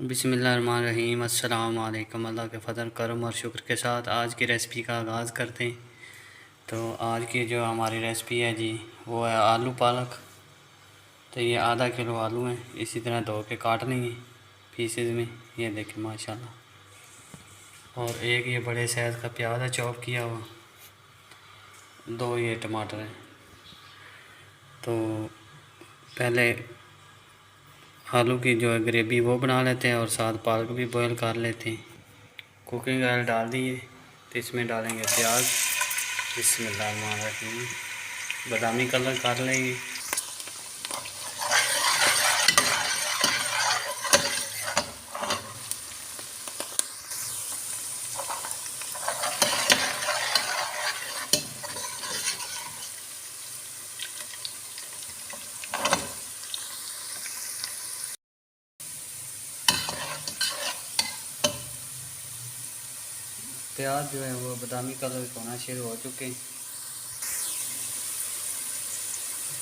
बिस्मिल्लाहिर्रहमानिर्रहीम। अस्सलाम वालेकुम। अल्लाह के फ़ज़ल करम और शुक्र के साथ आज की रेसिपी का आगाज़ करते हैं। तो आज की जो हमारी रेसिपी है जी, वो है आलू पालक। तो ये आधा किलो आलू हैं, इसी तरह धो के काट लेंगे पीसेज में। ये देखें माशाल्लाह। और एक ये बड़े साइज़ का प्याज है चॉप किया हुआ, 2 ये टमाटर हैं। तो पहले आलू की जो है ग्रेवी वो बना लेते हैं और साथ पालक भी बॉयल कर लेते हैं। कुकिंग ऑयल डाल दिए, तो इसमें डालेंगे प्याज। बिस्मिल्लाहिर्रहमानिर्रहीम। बादामी कलर कर लेंगे। प्याज जो है वो बादामी कलर होना शुरू हो चुके हैं।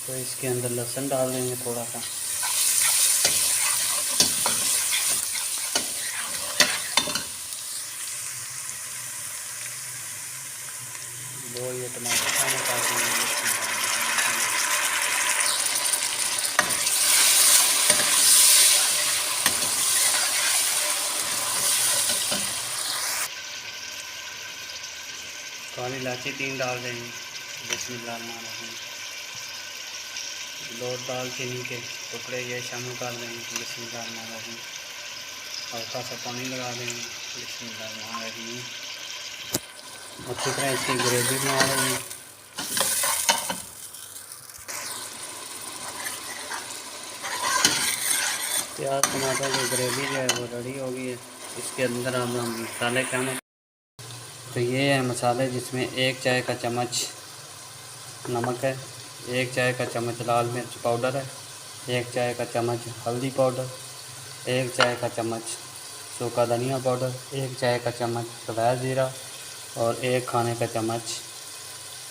तो इसके अंदर लहसुन डाल देंगे थोड़ा सा। दो ये टमाटर खाने काट देंगे। काली इलायची 3 डाल देंगे। बिस्मिल्लाहिर्रहमानिर्रहीम। 2 दालचीनी के टुकड़े ये शामिल कर देंगे। बिस्मिल्लाहिर्रहमानिर्रहीम। हल्का सा पानी लगा देंगे। बिस्मिल्लाहिर्रहमानिर्रहीम। अच्छी तरह इसकी ग्रेवी बना देंगे। प्याज टमाटर की ग्रेवी जो है वो रेडी हो गई है। इसके अंदर हम मसाले खाने, तो ये है मसाले, जिसमें 1 चाय का चम्मच नमक है, 1 चाय का चम्मच लाल मिर्च पाउडर है, 1 चाय का चम्मच हल्दी पाउडर, 1 चाय का चम्मच सूखा धनिया पाउडर, 1 चाय का चम्मच सफ़ेद ज़ीरा और 1 खाने का चम्मच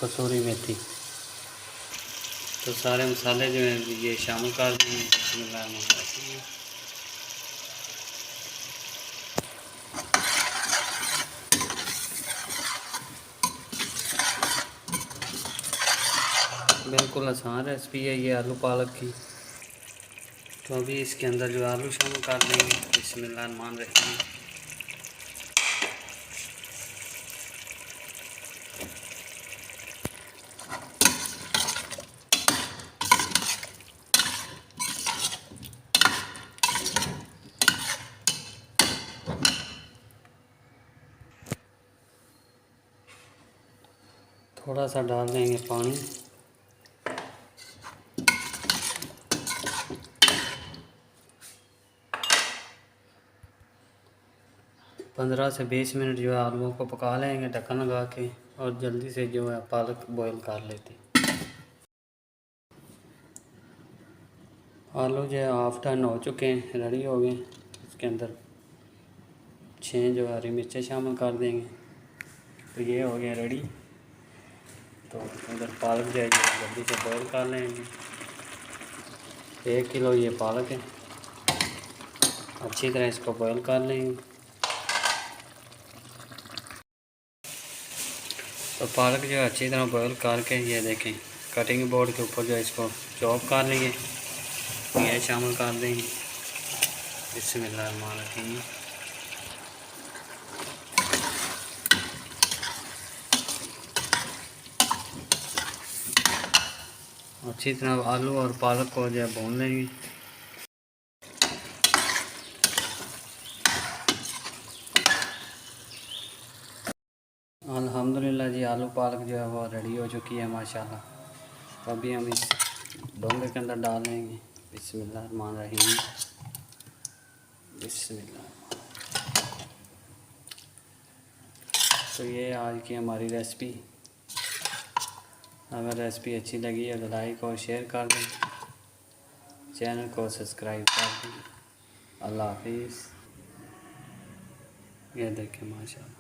कसूरी मेथी। तो सारे मसाले जो हैं ये शामिल कर देंगे। बिस्मिल्लाहिर्रहमानिर्रहीम। बिल्कुल आसान रेसिपी है ये आलू पालक की। तो अभी इसके अंदर जो आलू शामिल कर देंगे। बिस्मिल्लाहिर्रहमानिर्रहीम। थोड़ा सा डाल देंगे पानी। पंद्रह से 20 मिनट जो है आलूओं को पका लेंगे ढक्कन लगा के, और जल्दी से जो है पालक बॉईल कर लेते हैं। आलू जो है हाफ टर्न हो चुके हैं, रेडी हो गए। इसके अंदर 6 जो हरी मिर्चें शामिल कर देंगे। तो ये हो गया रेडी। तो उधर पालक जो है जल्दी से बॉईल कर लेंगे। 1 किलो ये पालक है, अच्छी तरह इसको बॉईल कर लेंगे। तो पालक जो है अच्छी तरह बॉईल करके ये देखें कटिंग बोर्ड के ऊपर जो है इसको चॉप कर लिए, ये शामिल कर देंगे। बिस्मिल्लाहिर्रहमानिर्रहीम। अच्छी तरह आलू और पालक को जो है भून लेंगे। अल्हम्दुलिल्लाह जी, आलू पालक जो है वो रेडी हो चुकी है माशाल्लाह। तो अभी हम इस डोंगे के अंदर डाल देंगे। बिस्मिल्लाहिर्रहमानिर्रहीम। बिस्मिल्लाह। तो ये आज की हमारी रेसिपी। अगर रेसिपी अच्छी लगी है तो लाइक और शेयर कर दें, चैनल को सब्सक्राइब कर दें। अल्लाह हाफिज़। ये देखें माशाल्लाह।